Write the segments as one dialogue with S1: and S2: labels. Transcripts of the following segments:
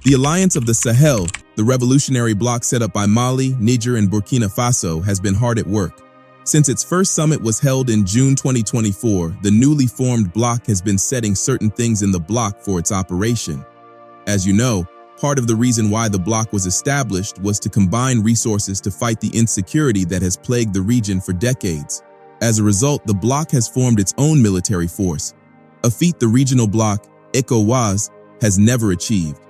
S1: The Alliance of the Sahel, the revolutionary bloc set up by Mali, Niger, and Burkina Faso, has been hard at work. Since its first summit was held in June 2024, the newly formed bloc has been setting certain things in the bloc for its operation. As you know, part of the reason why the bloc was established was to combine resources to fight the insecurity that has plagued the region for decades. As a result, the bloc has formed its own military force, a feat the regional bloc, ECOWAS, has never achieved.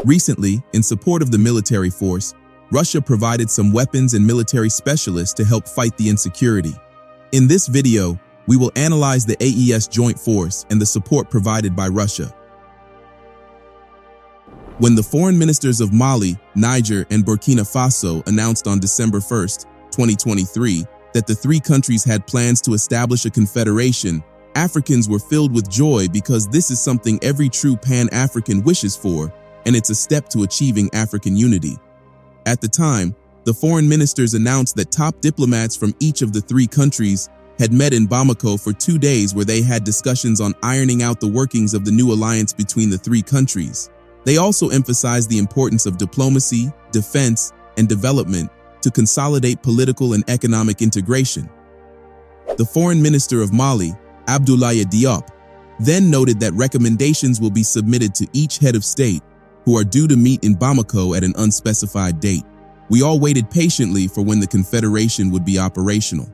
S1: Recently, in support of the military force, Russia provided some weapons and military specialists to help fight the insecurity. In this video, we will analyze the AES Joint Force and the support provided by Russia. When the foreign ministers of Mali, Niger, and Burkina Faso announced on December 1, 2023, that the three countries had plans to establish a confederation, Africans were filled with joy because this is something every true Pan-African wishes for, and it's a step to achieving African unity. At the time, the foreign ministers announced that top diplomats from each of the three countries had met in Bamako for 2 days where they had discussions on ironing out the workings of the new alliance between the three countries. They also emphasized the importance of diplomacy, defense, and development to consolidate political and economic integration. The foreign minister of Mali, Abdoulaye Diop, then noted that recommendations will be submitted to each head of state, who are due to meet in Bamako at an unspecified date. We all waited patiently for when the Confederation would be operational.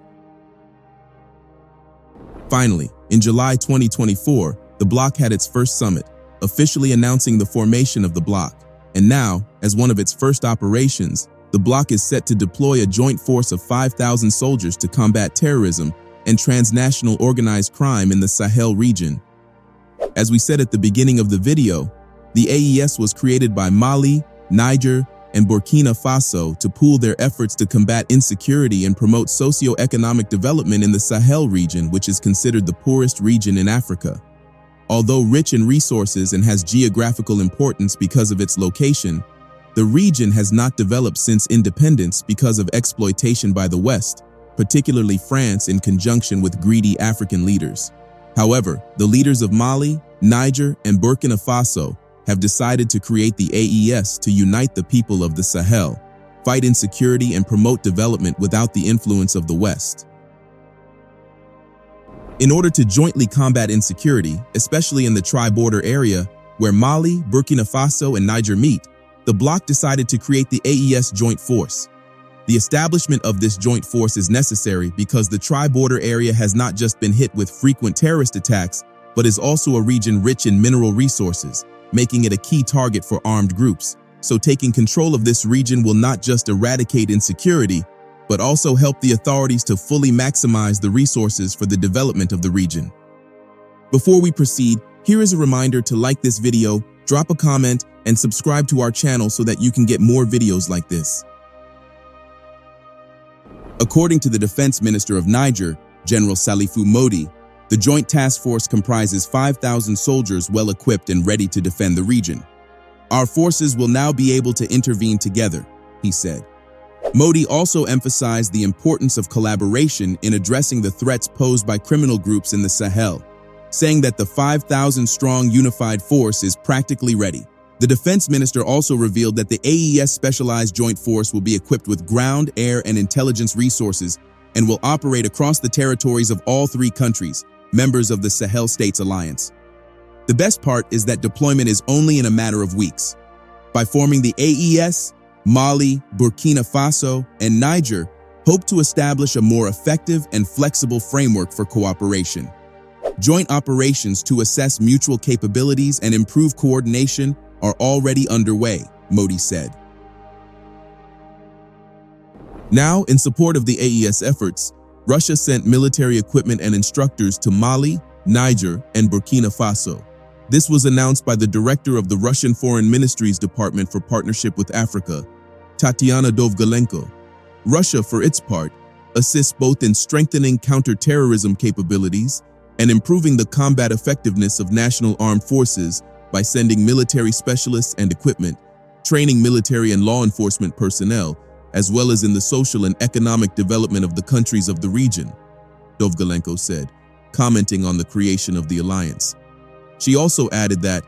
S1: Finally, in July 2024, the bloc had its first summit, officially announcing the formation of the bloc. And now, as one of its first operations, the bloc is set to deploy a joint force of 5,000 soldiers to combat terrorism and transnational organized crime in the Sahel region. As we said at the beginning of the video, the AES was created by Mali, Niger, and Burkina Faso to pool their efforts to combat insecurity and promote socio-economic development in the Sahel region, which is considered the poorest region in Africa. Although rich in resources and has geographical importance because of its location, the region has not developed since independence because of exploitation by the West, particularly France in conjunction with greedy African leaders. However, the leaders of Mali, Niger, and Burkina Faso have decided to create the AES to unite the people of the Sahel, fight insecurity, and promote development without the influence of the West. In order to jointly combat insecurity, especially in the tri-border area where Mali, Burkina Faso, and Niger meet, the bloc decided to create the AES Joint Force. The establishment of this joint force is necessary because the tri-border area has not just been hit with frequent terrorist attacks, but is also a region rich in mineral resources, making it a key target for armed groups. So taking control of this region will not just eradicate insecurity, but also help the authorities to fully maximize the resources for the development of the region. Before we proceed, here is a reminder to like this video, drop a comment, and subscribe to our channel so that you can get more videos like this. According to the Defense Minister of Niger, General Salifou Modi, the Joint Task Force comprises 5,000 soldiers well-equipped and ready to defend the region. Our forces will now be able to intervene together, he said. Modi also emphasized the importance of collaboration in addressing the threats posed by criminal groups in the Sahel, saying that the 5,000-strong unified force is practically ready. The defense minister also revealed that the AES Specialized Joint Force will be equipped with ground, air, and intelligence resources and will operate across the territories of all three countries, members of the Sahel States Alliance. The best part is that deployment is only in a matter of weeks. By forming the AES, Mali, Burkina Faso, and Niger hope to establish a more effective and flexible framework for cooperation. Joint operations to assess mutual capabilities and improve coordination are already underway, Modi said. Now, in support of the AES efforts, Russia sent military equipment and instructors to Mali, Niger, and Burkina Faso. This was announced by the director of the Russian Foreign Ministry's Department for Partnership with Africa, Tatyana Dovgalenko. Russia, for its part, assists both in strengthening counter-terrorism capabilities and improving the combat effectiveness of national armed forces by sending military specialists and equipment, training military and law enforcement personnel, as well as in the social and economic development of the countries of the region, Dovgalenko said, commenting on the creation of the alliance. She also added that,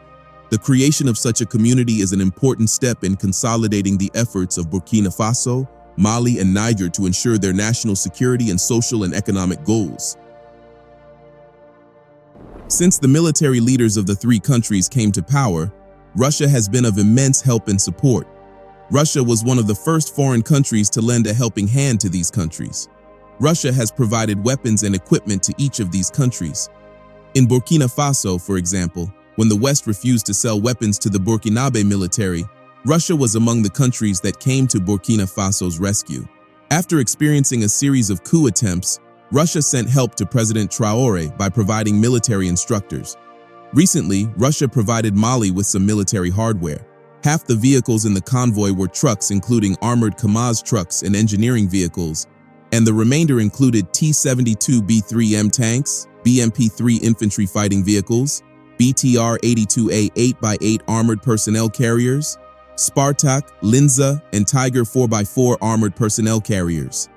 S1: The creation of such a community is an important step in consolidating the efforts of Burkina Faso, Mali, and Niger to ensure their national security and social and economic goals. Since the military leaders of the three countries came to power, Russia has been of immense help and support. Russia was one of the first foreign countries to lend a helping hand to these countries. Russia has provided weapons and equipment to each of these countries. In Burkina Faso, for example, when the West refused to sell weapons to the Burkinabe military, Russia was among the countries that came to Burkina Faso's rescue. After experiencing a series of coup attempts, Russia sent help to President Traoré by providing military instructors. Recently, Russia provided Mali with some military hardware. Half the vehicles in the convoy were trucks, including armored Kamaz trucks and engineering vehicles, and the remainder included T-72B3M tanks, BMP-3 infantry fighting vehicles, BTR-82A 8x8 armored personnel carriers, Spartak, Linza, and Tiger 4x4 armored personnel carriers.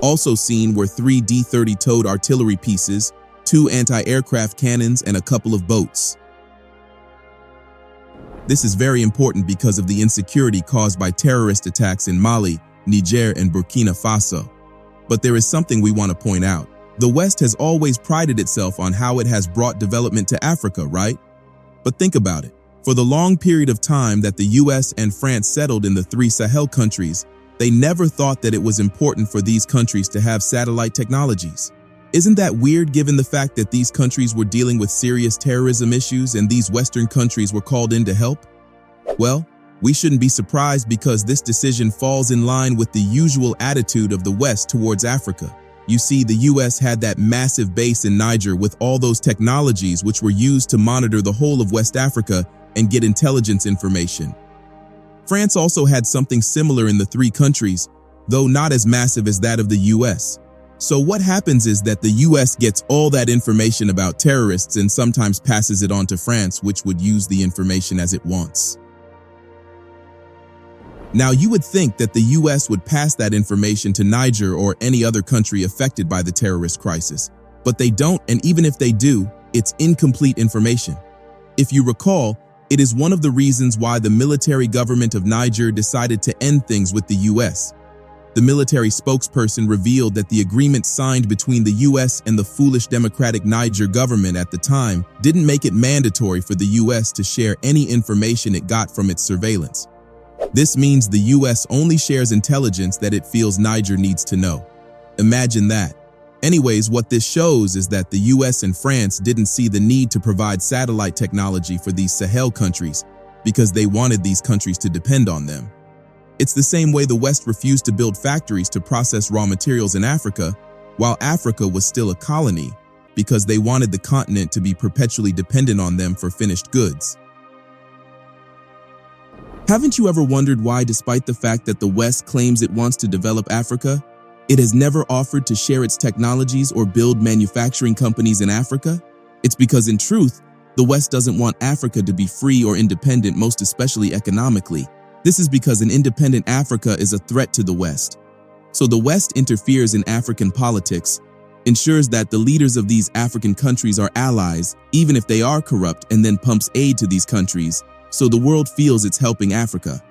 S1: Also seen were 3 D-30 towed artillery pieces, 2 anti-aircraft cannons, and a couple of boats. This is very important because of the insecurity caused by terrorist attacks in Mali, Niger, and Burkina Faso. But there is something we want to point out. The West has always prided itself on how it has brought development to Africa, right? But think about it. For the long period of time that the US and France settled in the 3 Sahel countries, they never thought that it was important for these countries to have satellite technologies. Isn't that weird given the fact that these countries were dealing with serious terrorism issues and these Western countries were called in to help? Well, we shouldn't be surprised because this decision falls in line with the usual attitude of the West towards Africa. You see, the US had that massive base in Niger with all those technologies which were used to monitor the whole of West Africa and get intelligence information. France also had something similar in the 3 countries, though not as massive as that of the US. So what happens is that the US gets all that information about terrorists and sometimes passes it on to France, which would use the information as it wants. Now, you would think that the US would pass that information to Niger or any other country affected by the terrorist crisis, but they don't, and even if they do, it's incomplete information. If you recall, it is one of the reasons why the military government of Niger decided to end things with the US. The military spokesperson revealed that the agreement signed between the US and the foolish Democratic Niger government at the time didn't make it mandatory for the US to share any information it got from its surveillance. This means the US only shares intelligence that it feels Niger needs to know. Imagine that. Anyways, what this shows is that the US and France didn't see the need to provide satellite technology for these Sahel countries because they wanted these countries to depend on them. It's the same way the West refused to build factories to process raw materials in Africa, while Africa was still a colony, because they wanted the continent to be perpetually dependent on them for finished goods. Haven't you ever wondered why, despite the fact that the West claims it wants to develop Africa, it has never offered to share its technologies or build manufacturing companies in Africa? It's because, in truth, the West doesn't want Africa to be free or independent, most especially economically. This is because an independent Africa is a threat to the West. So the West interferes in African politics, ensures that the leaders of these African countries are allies, even if they are corrupt, and then pumps aid to these countries, so the world feels it's helping Africa.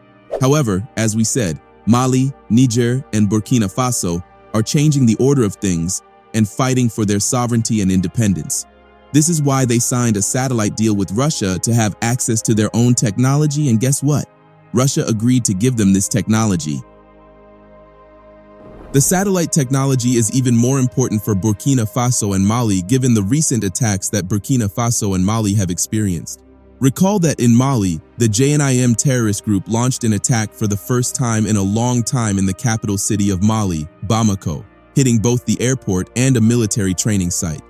S1: However, as we said, Mali, Niger, and Burkina Faso are changing the order of things and fighting for their sovereignty and independence. This is why they signed a satellite deal with Russia to have access to their own technology, and guess what? Russia agreed to give them this technology. The satellite technology is even more important for Burkina Faso and Mali given the recent attacks that Burkina Faso and Mali have experienced. Recall that in Mali, the JNIM terrorist group launched an attack for the first time in a long time in the capital city of Mali, Bamako, hitting both the airport and a military training site.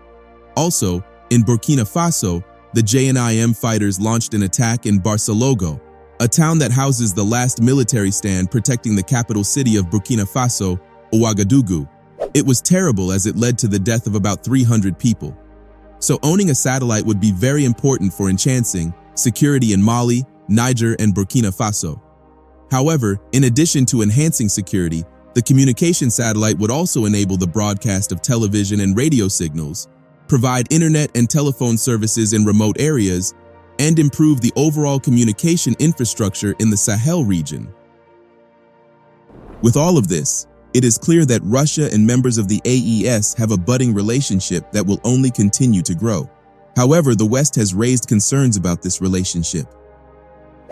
S1: Also, in Burkina Faso, the JNIM fighters launched an attack in Barcelogo, a town that houses the last military stand protecting the capital city of Burkina Faso, Ouagadougou. It was terrible as it led to the death of about 300 people. So owning a satellite would be very important for enhancing security in Mali, Niger, and Burkina Faso. However, in addition to enhancing security, the communication satellite would also enable the broadcast of television and radio signals, provide internet and telephone services in remote areas, and improve the overall communication infrastructure in the Sahel region. With all of this, it is clear that Russia and members of the AES have a budding relationship that will only continue to grow. However, the West has raised concerns about this relationship.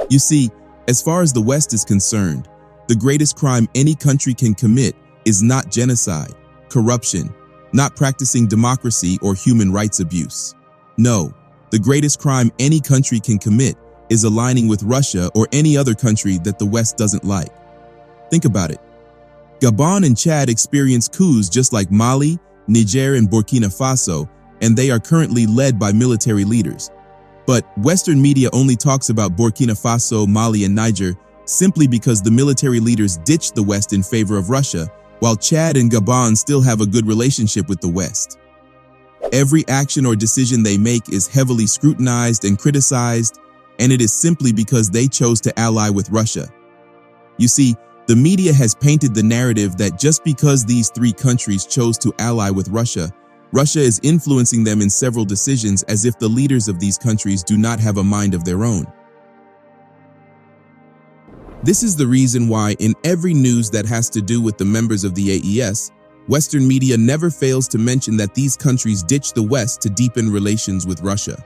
S1: You see, as far as the West is concerned, the greatest crime any country can commit is not genocide, corruption, not practicing democracy or human rights abuse. No, the greatest crime any country can commit is aligning with Russia or any other country that the West doesn't like. Think about it. Gabon and Chad experienced coups just like Mali, Niger, and Burkina Faso, and they are currently led by military leaders. But Western media only talks about Burkina Faso, Mali, and Niger simply because the military leaders ditched the West in favor of Russia, while Chad and Gabon still have a good relationship with the West. Every action or decision they make is heavily scrutinized and criticized, and it is simply because they chose to ally with Russia. You see, the media has painted the narrative that just because these three countries chose to ally with Russia, Russia is influencing them in several decisions as if the leaders of these countries do not have a mind of their own. This is the reason why in every news that has to do with the members of the AES, Western media never fails to mention that these countries ditched the West to deepen relations with Russia.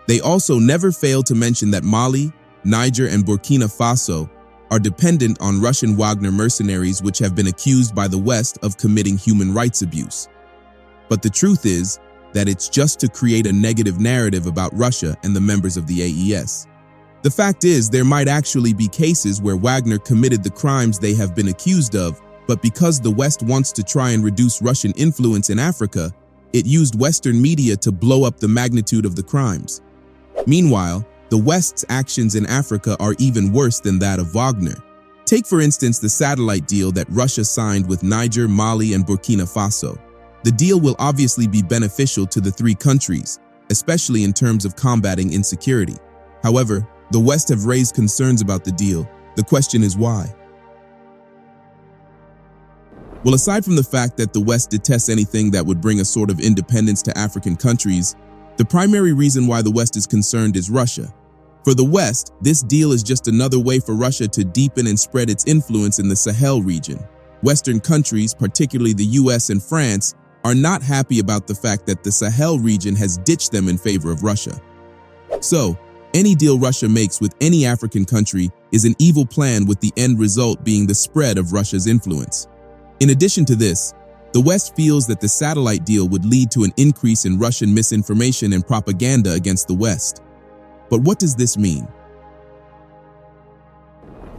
S1: They also never fail to mention that Mali, Niger, and Burkina Faso are dependent on Russian Wagner mercenaries which have been accused by the West of committing human rights abuse. But the truth is that it's just to create a negative narrative about Russia and the members of the AES. The fact is, there might actually be cases where Wagner committed the crimes they have been accused of, but because the West wants to try and reduce Russian influence in Africa, it used Western media to blow up the magnitude of the crimes. Meanwhile, the West's actions in Africa are even worse than that of Wagner. Take for instance the satellite deal that Russia signed with Niger, Mali, and Burkina Faso. The deal will obviously be beneficial to the three countries, especially in terms of combating insecurity. However, the West have raised concerns about the deal. The question is why? Well, aside from the fact that the West detests anything that would bring a sort of independence to African countries, the primary reason why the West is concerned is Russia. For the West, this deal is just another way for Russia to deepen and spread its influence in the Sahel region. Western countries, particularly the US and France, are not happy about the fact that the Sahel region has ditched them in favor of Russia. So, any deal Russia makes with any African country is an evil plan, with the end result being the spread of Russia's influence. In addition to this, the West feels that the satellite deal would lead to an increase in Russian misinformation and propaganda against the West. But what does this mean?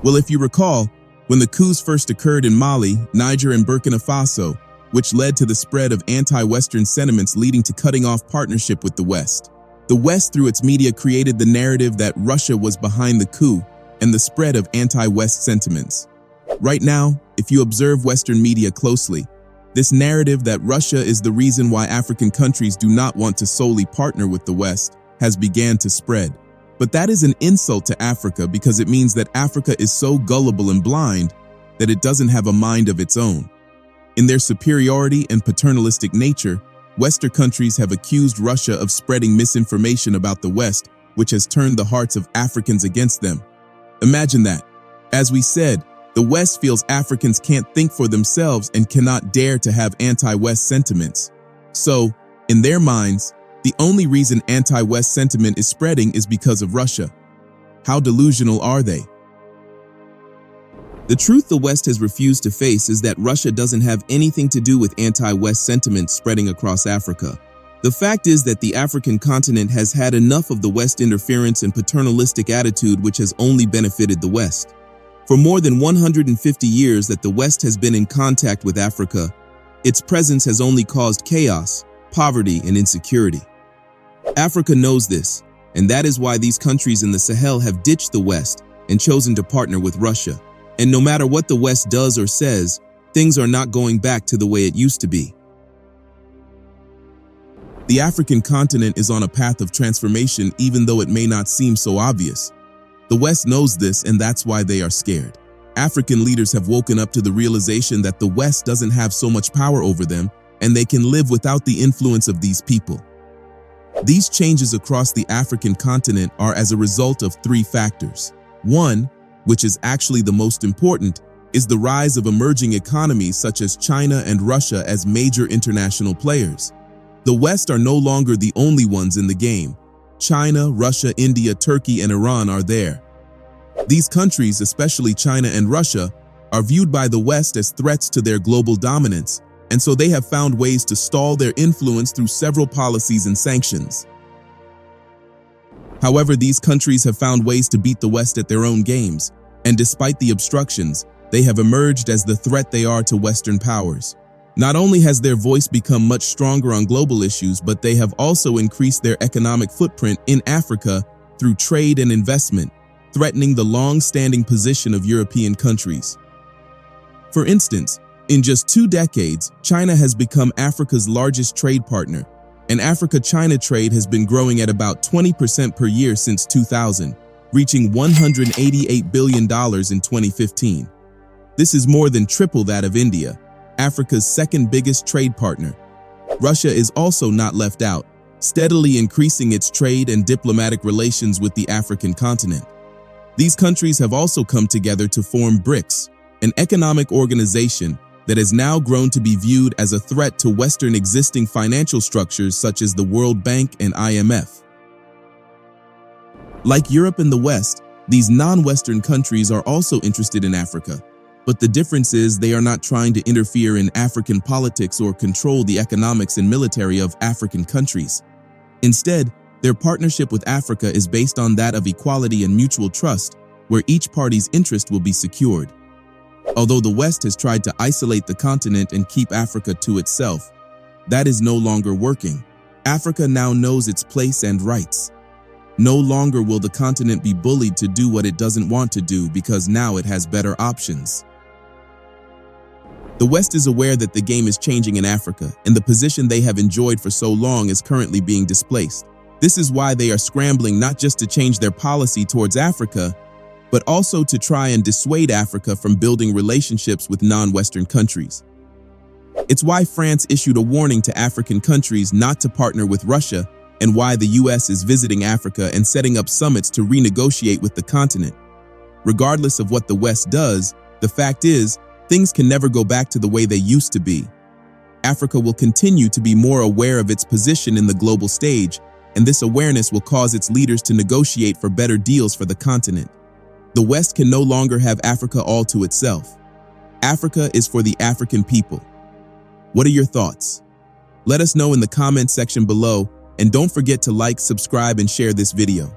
S1: Well, if you recall, when the coups first occurred in Mali, Niger, and Burkina Faso, which led to the spread of anti-Western sentiments leading to cutting off partnership with the West. The West, through its media, created the narrative that Russia was behind the coup and the spread of anti-West sentiments. Right now, if you observe Western media closely, this narrative that Russia is the reason why African countries do not want to solely partner with the West has began to spread. But that is an insult to Africa, because it means that Africa is so gullible and blind that it doesn't have a mind of its own. In their superiority and paternalistic nature, Western countries have accused Russia of spreading misinformation about the West, which has turned the hearts of Africans against them. Imagine that. As we said, the West feels Africans can't think for themselves and cannot dare to have anti-West sentiments. So, in their minds, the only reason anti-West sentiment is spreading is because of Russia. How delusional are they? The truth the West has refused to face is that Russia doesn't have anything to do with anti-West sentiment spreading across Africa. The fact is that the African continent has had enough of the West interference and paternalistic attitude, which has only benefited the West. For more than 150 years that the West has been in contact with Africa, its presence has only caused chaos, poverty, and insecurity. Africa knows this, and that is why these countries in the Sahel have ditched the West and chosen to partner with Russia. And no matter what the West does or says, things are not going back to the way it used to be. The African continent is on a path of transformation, even though it may not seem so obvious. The West knows this, and that's why they are scared. African leaders have woken up to the realization that the West doesn't have so much power over them, and they can live without the influence of these people. These changes across the African continent are as a result of three factors. One, which is actually the most important, is the rise of emerging economies such as China and Russia as major international players. The West are no longer the only ones in the game. China, Russia, India, Turkey, and Iran are there. These countries, especially China and Russia, are viewed by the West as threats to their global dominance, and so they have found ways to stall their influence through several policies and sanctions. However, these countries have found ways to beat the West at their own games, and despite the obstructions, they have emerged as the threat they are to Western powers. Not only has their voice become much stronger on global issues, but they have also increased their economic footprint in Africa through trade and investment, threatening the long-standing position of European countries. For instance, in just 2 decades, China has become Africa's largest trade partner, and Africa-China trade has been growing at about 20% per year since 2000, reaching $188 billion in 2015. This is more than triple that of India, Africa's second biggest trade partner. Russia is also not left out, steadily increasing its trade and diplomatic relations with the African continent. These countries have also come together to form BRICS, an economic organization that has now grown to be viewed as a threat to Western existing financial structures such as the World Bank and IMF. Like Europe and the West, these non-Western countries are also interested in Africa, but the difference is they are not trying to interfere in African politics or control the economics and military of African countries. Instead, their partnership with Africa is based on that of equality and mutual trust, where each party's interest will be secured. Although the West has tried to isolate the continent and keep Africa to itself, that is no longer working. Africa now knows its place and rights. No longer will the continent be bullied to do what it doesn't want to do because now it has better options. The West is aware that the game is changing in Africa, and the position they have enjoyed for so long is currently being displaced. This is why they are scrambling not just to change their policy towards Africa, but also to try and dissuade Africa from building relationships with non-Western countries. It's why France issued a warning to African countries not to partner with Russia, and why the US is visiting Africa and setting up summits to renegotiate with the continent. Regardless of what the West does, the fact is, things can never go back to the way they used to be. Africa will continue to be more aware of its position in the global stage, and this awareness will cause its leaders to negotiate for better deals for the continent. The West can no longer have Africa all to itself. Africa is for the African people. What are your thoughts? Let us know in the comments section below, and don't forget to like, subscribe, and share this video.